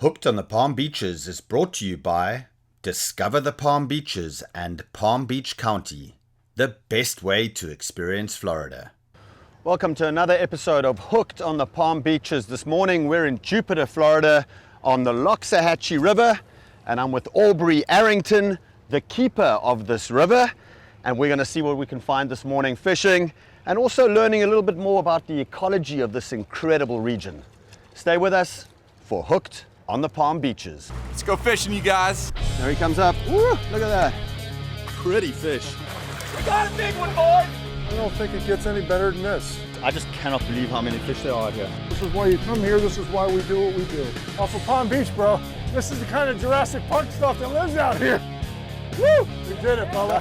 Hooked on the Palm Beaches is brought to you by Discover the Palm Beaches and Palm Beach County, the best way to experience Florida. Welcome to another episode of Hooked on the Palm Beaches. This morning we're in Jupiter, Florida on the Loxahatchee River, and I'm with Aubrey Arrington, the keeper of this river, and we're going to see what we can find this morning fishing and also learning a little bit more about the ecology of this incredible region. Stay with us for Hooked on the Palm Beaches. Let's go fishing, you guys. There he comes up. Woo, look at that. Pretty fish. We got a big one, boys. I don't think it gets any better than this. I just cannot believe how many fish there are out here. This is why you come here. This is why we do what we do. Off of Palm Beach, bro. This is the kind of Jurassic Park stuff that lives out here. Woo! We did it, fella.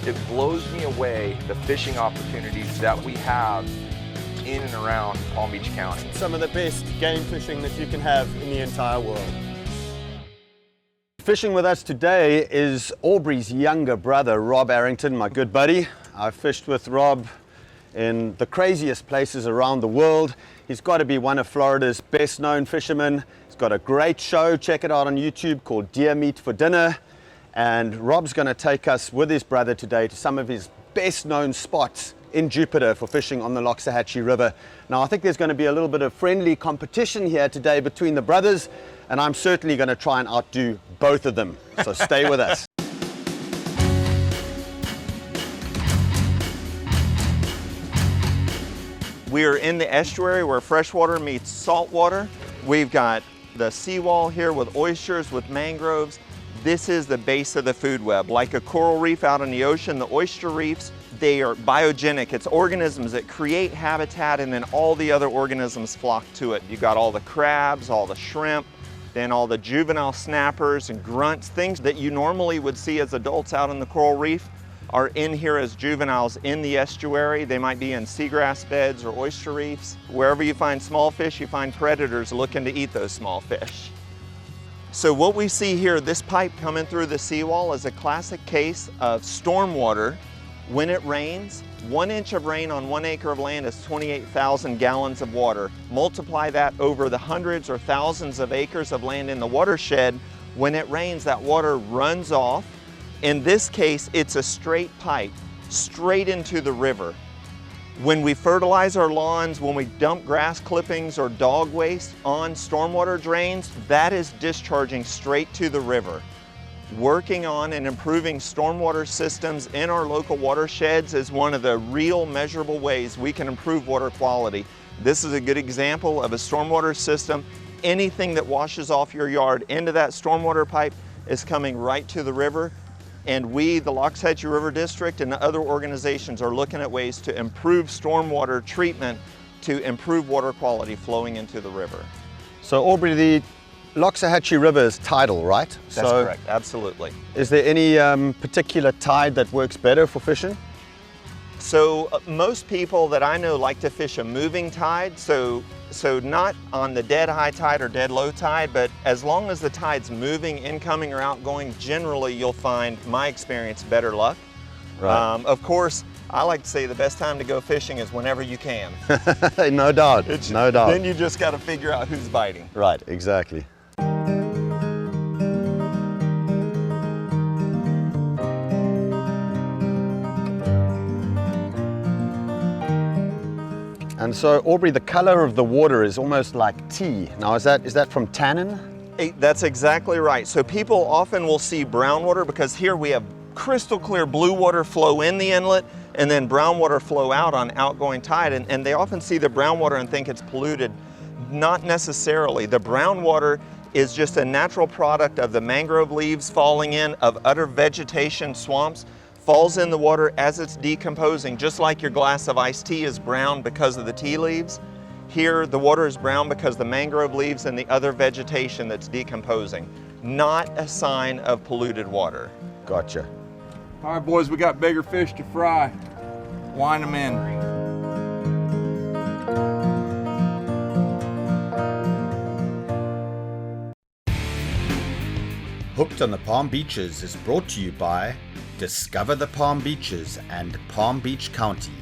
It blows me away the fishing opportunities that we have in and around Palm Beach County. Some of the best game fishing that you can have in the entire world. Fishing with us today is Aubrey's younger brother, Rob Arrington, my good buddy. I've fished with Rob in the craziest places around the world. He's got to be one of Florida's best known fishermen. He's got a great show, check it out on YouTube, called Deer Meat for Dinner. And Rob's going to take us with his brother today to some of his best known spots in Jupiter for fishing on the Loxahatchee River. Now I think there's going to be a little bit of friendly competition here today between the brothers, and I'm certainly going to try and outdo both of them. So stay with us. We are in the estuary where freshwater meets saltwater. We've got the seawall here with oysters, with mangroves. This is the base of the food web. Like a coral reef out in the ocean, the oyster reefs, they are biogenic. It's organisms that create habitat, and then all the other organisms flock to it. You got all the crabs, all the shrimp, then all the juvenile snappers and grunts, things that you normally would see as adults out in the coral reef are in here as juveniles in the estuary. They might be in seagrass beds or oyster reefs. Wherever you find small fish, you find predators looking to eat those small fish. So what we see here, this pipe coming through the seawall, is a classic case of stormwater. When it rains, 1 inch of rain on 1 acre of land is 28,000 gallons of water. Multiply that over the hundreds or thousands of acres of land in the watershed. When it rains, that water runs off. In this case, it's a straight pipe, straight into the river. When we fertilize our lawns, when we dump grass clippings or dog waste on stormwater drains, that is discharging straight to the river. Working on and improving stormwater systems in our local watersheds is one of the real measurable ways we can improve water quality. This is a good example of a stormwater system. Anything that washes off your yard into that stormwater pipe is coming right to the river. And we, the Loxahatchee River District and other organizations, are looking at ways to improve stormwater treatment to improve water quality flowing into the river. So Aubrey, the Loxahatchee River is tidal, right? That's correct, absolutely. Is there any particular tide that works better for fishing? So most people that I know like to fish a moving tide, so not on the dead high tide or dead low tide, but as long as the tide's moving, incoming or outgoing, generally you'll find, my experience, better luck. Right. Of course, I like to say the best time to go fishing is whenever you can. No doubt, no doubt. Then you just got to figure out who's biting. Right, exactly. And so, Aubrey, the color of the water is almost like tea. Now, is that from tannin? That's exactly right. So people often will see brown water because here we have crystal clear blue water flow in the inlet and then brown water flow out on outgoing tide. And they often see the brown water and think it's polluted. Not necessarily. The brown water is just a natural product of the mangrove leaves falling in, of other vegetation, swamps, falls in the water as it's decomposing, just like your glass of iced tea is brown because of the tea leaves. Here, the water is brown because the mangrove leaves and the other vegetation that's decomposing. Not a sign of polluted water. Gotcha. All right, boys, we got bigger fish to fry. Wind them in. Hooked on the Palm Beaches is brought to you by Discover the Palm Beaches and Palm Beach County,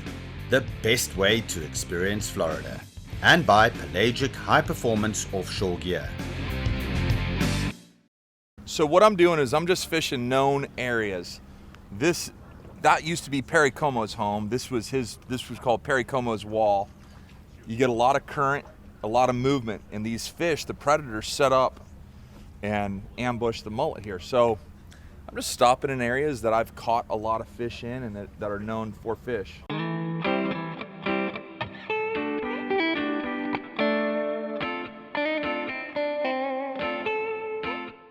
the best way to experience Florida, and by Pelagic High Performance Offshore Gear. So what I'm doing is I'm just fishing known areas. That used to be Perry Como's home. This was called Perry Como's wall. You get a lot of current, a lot of movement, and these fish, the predators set up and ambush the mullet here. So I'm just stopping in areas that I've caught a lot of fish in and that are known for fish.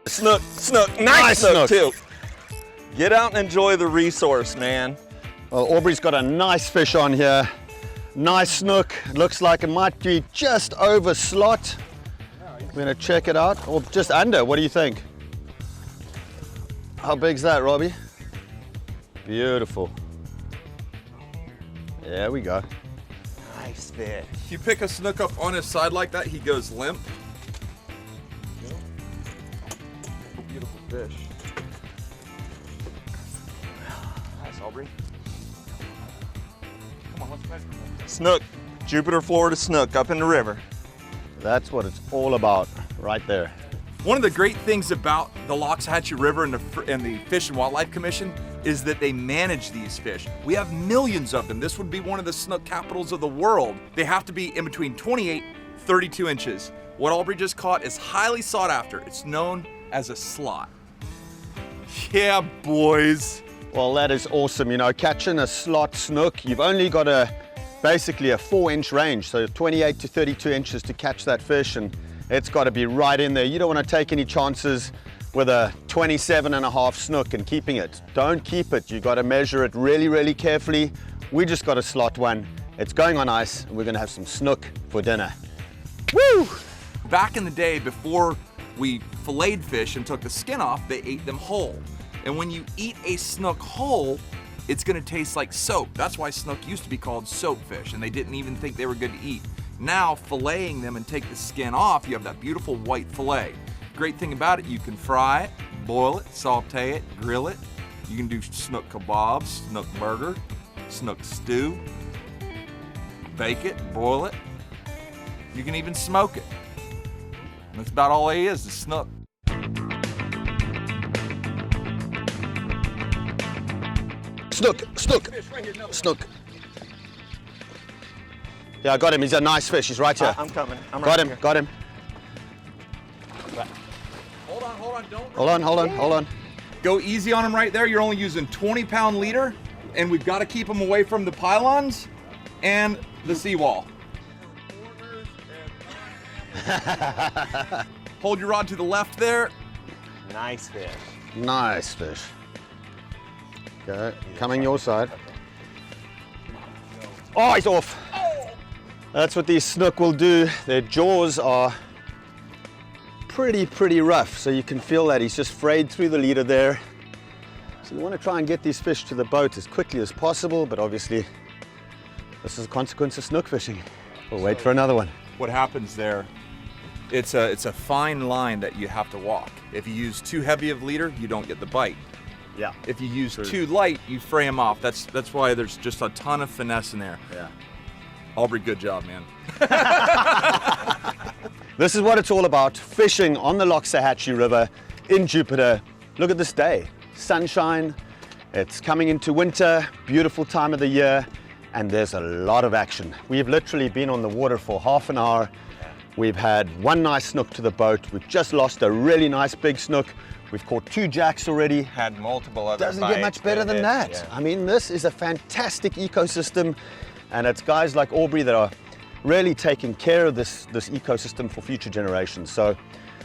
Snook, nice snook too. Get out and enjoy the resource, man. Well, Aubrey's got a nice fish on here. Nice snook. Looks like it might be just over slot. We're gonna check it out, or just under. What do you think? How big's that, Robbie? Beautiful. There we go. Nice fish. If you pick a snook up on his side like that, he goes limp. Beautiful fish. Nice, Aubrey. Come on, let's measure. Snook, Jupiter, Florida snook up in the river. That's what it's all about, right there. One of the great things about the Loxahatchee River and the Fish and Wildlife Commission is that they manage these fish. We have millions of them. This would be one of the snook capitals of the world. They have to be in between 28, 32 inches. What Aubrey just caught is highly sought after. It's known as a slot. Yeah, boys. Well, that is awesome. You know, catching a slot snook, you've only got basically a 4-inch range, so 28 to 32 inches to catch that fish, and it's got to be right in there. You don't want to take any chances with a 27.5 snook and keeping it. Don't keep it. You got to measure it really, really carefully. We just got a slot one. It's going on ice, and we're going to have some snook for dinner. Woo! Back in the day, before we filleted fish and took the skin off, they ate them whole. And when you eat a snook whole, it's gonna taste like soap. That's why snook used to be called soap fish, and they didn't even think they were good to eat. Now, filleting them and take the skin off, you have that beautiful white fillet. Great thing about it, you can fry it, boil it, saute it, grill it. You can do snook kebabs, snook burger, snook stew, bake it, broil it. You can even smoke it. And that's about all he is snook. Snook, snook, snook. Yeah, I got him. He's a nice fish. He's right here. I'm coming. I'm got right him, here. got him. Hold on, don't Hold on. Go easy on him right there. You're only using 20-pound leader, and we've got to keep him away from the pylons and the seawall. Hold your rod to the left there. Nice fish. Nice fish. Okay, coming your side. Oh, he's off. That's what these snook will do. Their jaws are pretty rough, so you can feel that he's just frayed through the leader there. So you want to try and get these fish to the boat as quickly as possible, but obviously this is a consequence of snook fishing. We'll wait for another one. What happens there, it's a fine line that you have to walk. If you use too heavy of leader, you don't get the bite. Yeah. If you use too light, you fray them off. That's why there's just a ton of finesse in there. Yeah. Aubrey, good job, man. This is what it's all about, fishing on the Loxahatchee River in Jupiter. Look at this day, sunshine, it's coming into winter, beautiful time of the year, and there's a lot of action. We've literally been on the water for half an hour. We've had one nice snook to the boat. We've just lost a really nice big snook. We've caught 2 jacks already. Had multiple other Doesn't get much better than that. Yeah. I mean, this is a fantastic ecosystem, and it's guys like Aubrey that are really taking care of this ecosystem for future generations, so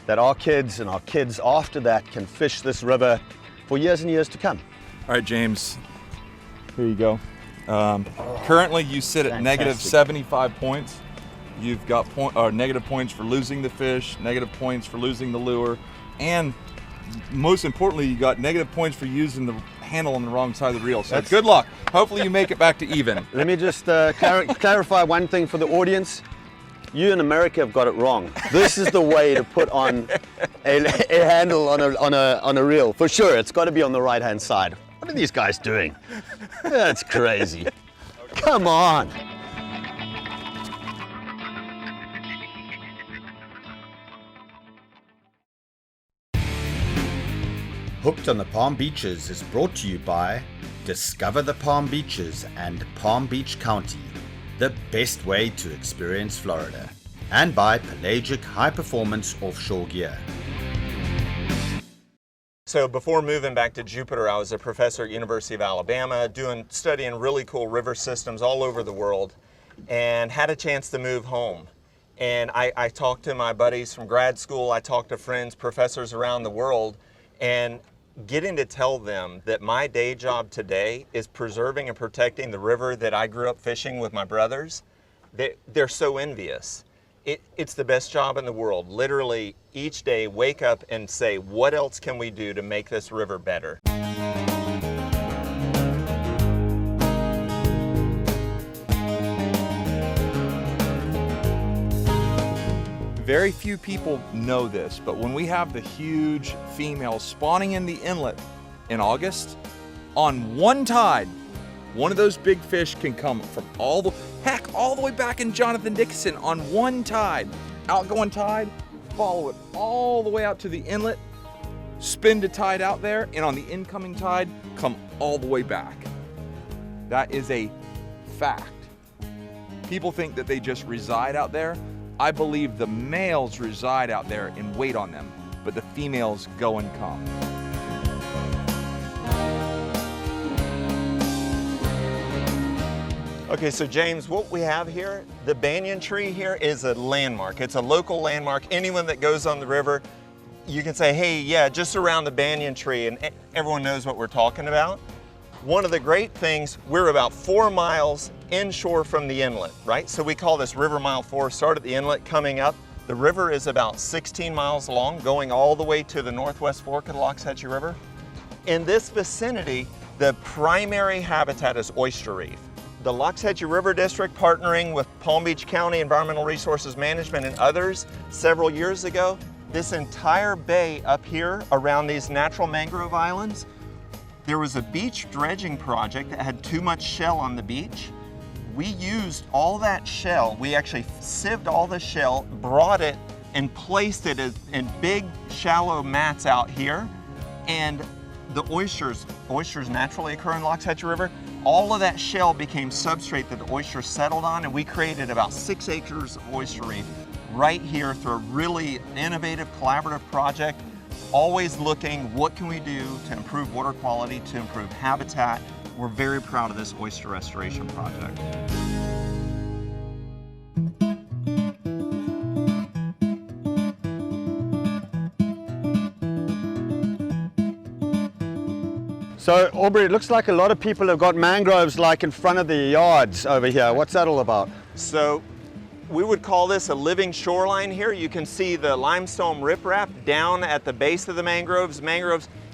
that our kids and our kids after that can fish this river for years and years to come. All right, James, here you go. Currently, you sit at negative Fantastic. 75 points. You've got negative points for losing the fish, negative points for losing the lure, and most importantly, you got negative points for using the handle on the wrong side of the reel. So good luck. Hopefully you make it back to even. Let me just clarify one thing for the audience. You in America have got it wrong. This is the way to put on a handle on a reel. For sure, it's got to be on the right-hand side. What are these guys doing? That's crazy. Come on. Hooked on the Palm Beaches is brought to you by Discover the Palm Beaches and Palm Beach County, the best way to experience Florida, and by Pelagic High Performance Offshore Gear. So before moving back to Jupiter, I was a professor at University of Alabama studying really cool river systems all over the world, and had a chance to move home. And I talked to my buddies from grad school, I talked to friends, professors around the world, and getting to tell them that my day job today is preserving and protecting the river that I grew up fishing with my brothers, they're so envious. It's the best job in the world. Literally each day wake up and say, what else can we do to make this river better? Very few people know this, but when we have the huge females spawning in the inlet in August, on one tide, one of those big fish can come from all the way back in Jonathan Dickinson on one tide, outgoing tide, follow it all the way out to the inlet, spin the tide out there, and on the incoming tide, come all the way back. That is a fact. People think that they just reside out there. I believe the males reside out there and wait on them, but the females go and come. Okay, so James, what we have here, the banyan tree here is a landmark. It's a local landmark. Anyone that goes on the river, you can say, hey, yeah, just around the banyan tree, and everyone knows what we're talking about. One of the great things, we're about 4 miles inshore from the inlet, right? So we call this River Mile 4, start at the inlet, coming up. The river is about 16 miles long, going all the way to the northwest fork of the Loxahatchee River. In this vicinity, the primary habitat is oyster reef. The Loxahatchee River District, partnering with Palm Beach County Environmental Resources Management and others several years ago, this entire bay up here around these natural mangrove islands, there was a beach dredging project that had too much shell on the beach. We used all that shell, we actually sieved all the shell, brought it and placed it in big shallow mats out here. And the oysters naturally occur in Loxahatchee River. All of that shell became substrate that the oysters settled on, and we created about 6 acres of oyster reef right here through a really innovative collaborative project. Always looking, what can we do to improve water quality, to improve habitat. We're very proud of this oyster restoration project. So Aubrey, it looks like a lot of people have got mangroves like in front of their yards over here. What's that all about? So we would call this a living shoreline here. You can see the limestone riprap down at the base of the mangroves,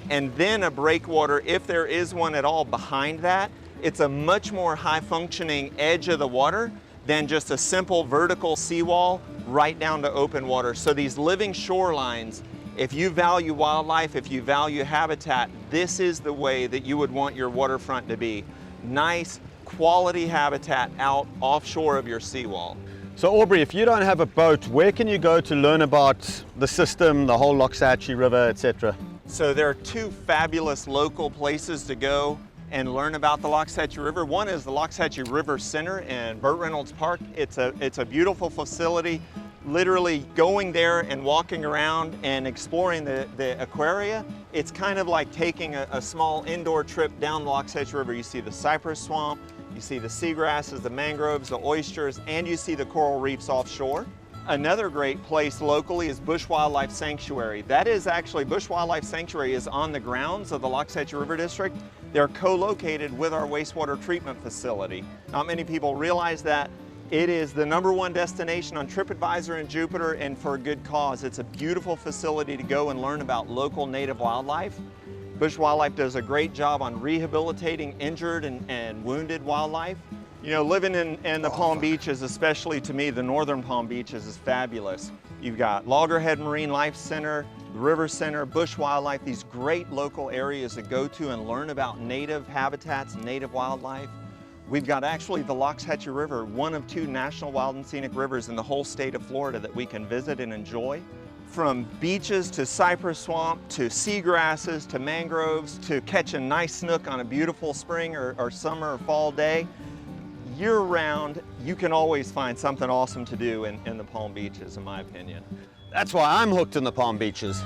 and then a breakwater, if there is one at all, behind that. It's a much more high-functioning edge of the water than just a simple vertical seawall right down to open water. So these living shorelines, if you value wildlife, if you value habitat, this is the way that you would want your waterfront to be. Nice, quality habitat out offshore of your seawall. So Aubrey, if you don't have a boat, where can you go to learn about the system, the whole Loxahatchee River, etc.? So there are 2 fabulous local places to go and learn about the Loxahatchee River. One is the Loxahatchee River Center in Burt Reynolds Park. It's a beautiful facility. Literally going there and walking around and exploring the aquaria, it's kind of like taking a small indoor trip down the Loxahatchee River. You see the cypress swamp, you see the seagrasses, the mangroves, the oysters, and you see the coral reefs offshore. Another great place locally is Bush Wildlife Sanctuary. That is actually, Bush Wildlife Sanctuary is on the grounds of the Loxahatchee River District. They're co-located with our wastewater treatment facility. Not many people realize that. It is the #1 destination on TripAdvisor in Jupiter, and for a good cause. It's a beautiful facility to go and learn about local native wildlife. Bush Wildlife does a great job on rehabilitating injured and wounded wildlife. You know, living in the Palm Beaches, especially to me, the northern Palm Beaches is fabulous. You've got Loggerhead Marine Life Center, the River Center, Bush Wildlife, these great local areas to go to and learn about native habitats, native wildlife. We've got actually the Loxahatchee River, one of 2 national wild and scenic rivers in the whole state of Florida that we can visit and enjoy. from beaches to cypress swamp to seagrasses to mangroves to catch a nice snook on a beautiful spring or summer or fall day. Year-round, you can always find something awesome to do in the Palm Beaches, in my opinion. That's why I'm hooked in the Palm Beaches.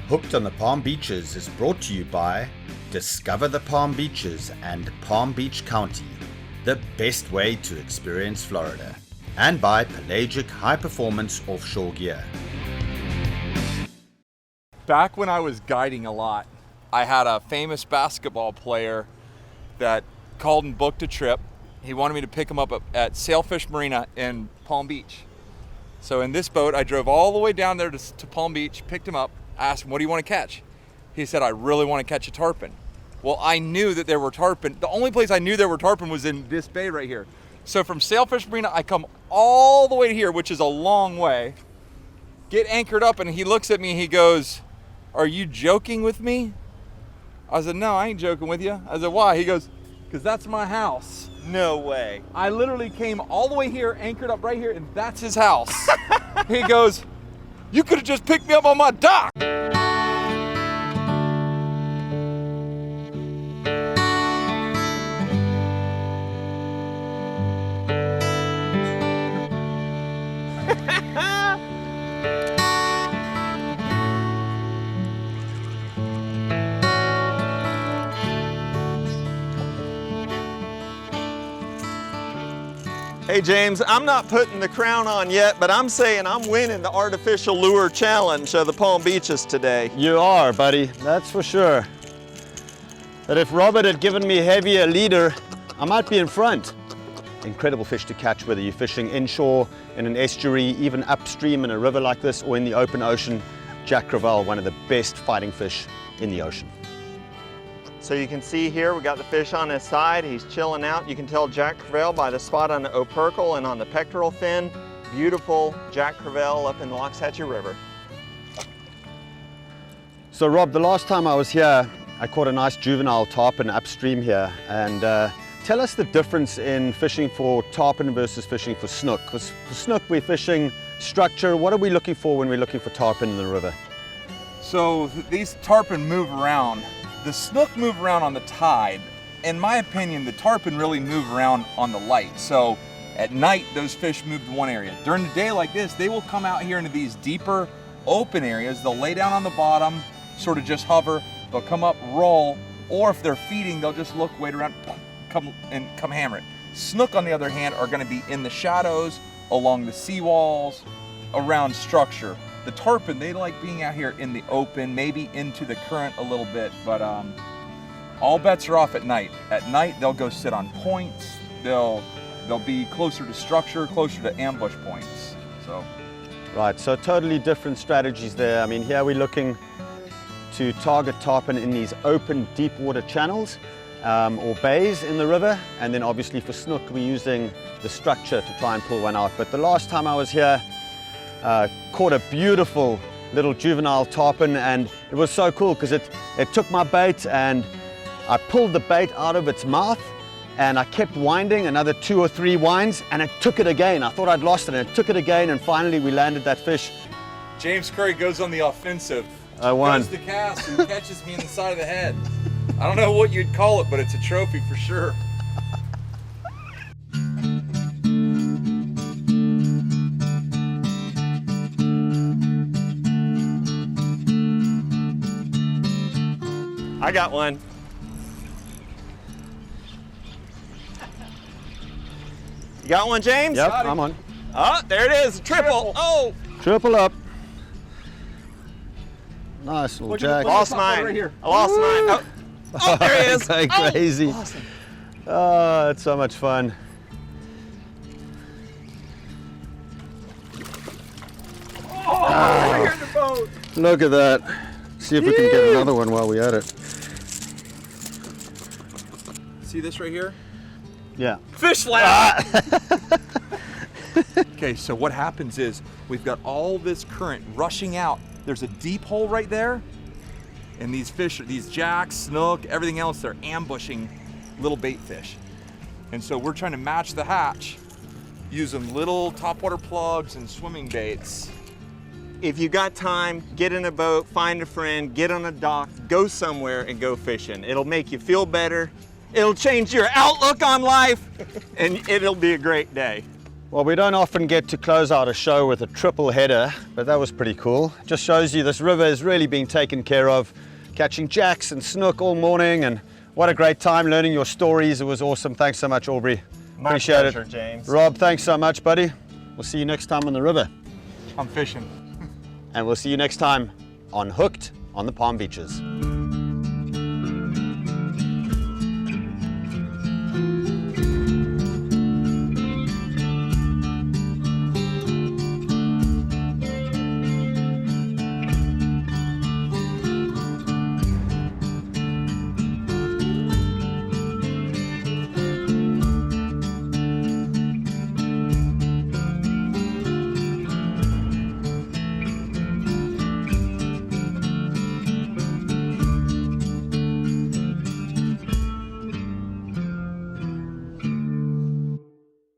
Hooked on the Palm Beaches is brought to you by Discover the Palm Beaches and Palm Beach County, the best way to experience Florida, and by Pelagic High Performance Offshore Gear. Back when I was guiding a lot, I had a famous basketball player that called and booked a trip. He wanted me to pick him up at Sailfish Marina in Palm Beach. So in this boat, I drove all the way down there to Palm Beach, picked him up, asked him, what do you want to catch? He said, I really want to catch a tarpon. Well, I knew that there were tarpon. The only place I knew there were tarpon was in this bay right here. So from Sailfish Marina, I come all the way here, which is a long way, get anchored up, and he looks at me and he goes, are you joking with me? I said, no, I ain't joking with you. I said, why? He goes, because that's my house. No way. I literally came all the way here, anchored up right here, and that's his house. He goes, you could have just picked me up on my dock. Hey James, I'm not putting the crown on yet, but I'm saying I'm winning the artificial lure challenge of the Palm Beaches today. You are, buddy, that's for sure. But if Robert had given me a heavier leader, I might be in front. Incredible fish to catch, whether you're fishing inshore, in an estuary, even upstream in a river like this, or in the open ocean. Jack Crevalle, one of the best fighting fish in the ocean. So you can see here, we got the fish on his side. He's chilling out. You can tell Jack Crevalle by the spot on the opercle and on the pectoral fin. Beautiful Jack Crevalle up in the Loxahatchee River. So Rob, the last time I was here, I caught a nice juvenile tarpon upstream here. And tell us the difference in fishing for tarpon versus fishing for snook. Because for snook, we're fishing structure. What are we looking for when we're looking for tarpon in the river? So these tarpon move around. The snook move around on the tide. In my opinion, the tarpon really move around on the light. So at night, those fish move to one area. During the day like this, they will come out here into these deeper open areas. They'll lay down on the bottom, sort of just hover. They'll come up, roll, or if they're feeding, they'll just look, wait around, come hammer it. Snook, on the other hand, are gonna be in the shadows, along the seawalls, around structure. The tarpon, they like being out here in the open, maybe into the current a little bit, but all bets are off at night. At night, they'll go sit on points. They'll be closer to structure, closer to ambush points. So, right, so totally different strategies there. I mean, here we're looking to target tarpon in these open, deep water channels or bays in the river, and then obviously for snook, we're using the structure to try and pull one out. But the last time I was here, caught a beautiful little juvenile tarpon, and it was so cool because it took my bait and I pulled the bait out of its mouth and I kept winding another 2 or 3 winds and it took it again. I thought I'd lost it and it took it again, and finally we landed that fish. James Curry goes on the offensive. I won. Goes the cast and catches me in the side of the head. I don't know what you'd call it, but it's a trophy for sure. I got one. You got one, James? Yep, I'm on. Oh, there it is, triple. Oh! Triple up. Nice little jack. Lost mine. Right here. I lost mine. Oh, there he is. Going crazy. Awesome. Oh, it's so much fun. Oh, right here in the boat. Look at that. See if we can get another one while we're at it. See this right here? Yeah. Fish lab! Okay, so what happens is we've got all this current rushing out. There's a deep hole right there, and these fish, these jacks, snook, everything else, they're ambushing little bait fish. And so we're trying to match the hatch using little topwater plugs and swimming baits. If you got time, get in a boat, find a friend, get on a dock, go somewhere and go fishing. It'll make you feel better. It'll change your outlook on life, and it'll be a great day. Well, we don't often get to close out a show with a triple header, but that was pretty cool. Just shows you this river is really being taken care of. Catching jacks and snook all morning, and what a great time learning your stories. It was awesome. Thanks so much, Aubrey. My Appreciate pleasure, it. James. Rob, thanks so much, buddy. We'll see you next time on the river. I'm fishing. And we'll see you next time on Hooked on the Palm Beaches.